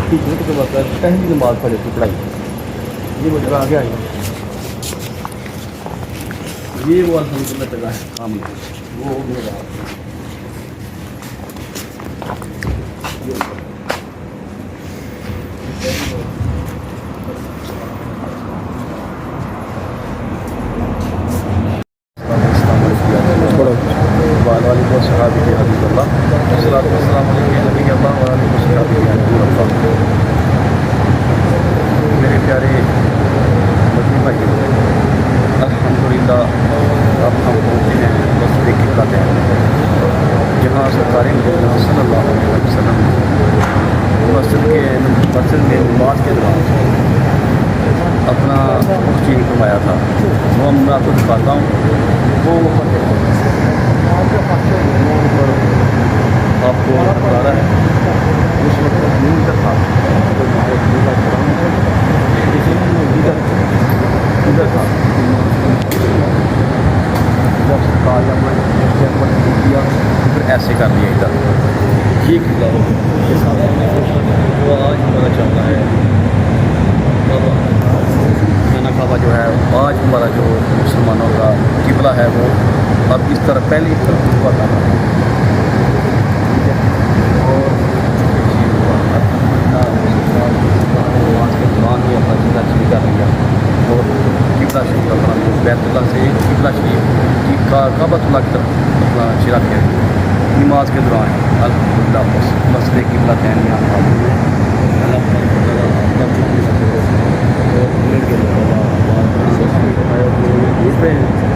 ہجرت کے وقت پہلی نماز پڑھی تھی پڑھائی یہ وہ جگہ آگے آئی یہ وہ الحمدللہ جگہ ہے کام وہ میرا میرے پیارے مدنی بھائی الحمدللہ اب ہم پہنچے ہیں مسجد قبلہ ہیں جہاں سرکار مدینہ صلی اللہ علیہ وسلم مسجد میں نماز کے دوران اپنا چین فرمایا تھا وہ میں آپ کو دکھاتا ہوں وہ آپ کو بتا رہا ہے اس وقت نیند کا تھا ادھر تھا جب سرکار کیا پھر ایسے کر لیا ادھر یہ قبلہ کے ساتھ وہ آج ہمارا چلتا ہے خانہ کعبہ جو ہے آج ہمارا جو مسلمانوں کا قبلہ ہے وہ اب اس طرح پہلی طرف ہوا تھا اور نماز کے دوران ہی اپنا قبلہ شریف کر لیا اور قبلہ شریف اپنا بیت اللہ سے قبلہ شریف کعبۃ اللہ کی طرف اپنا چہرہ کیا نماز کے دوران الحمدللہ مسجد قبلہ تین میں اللہ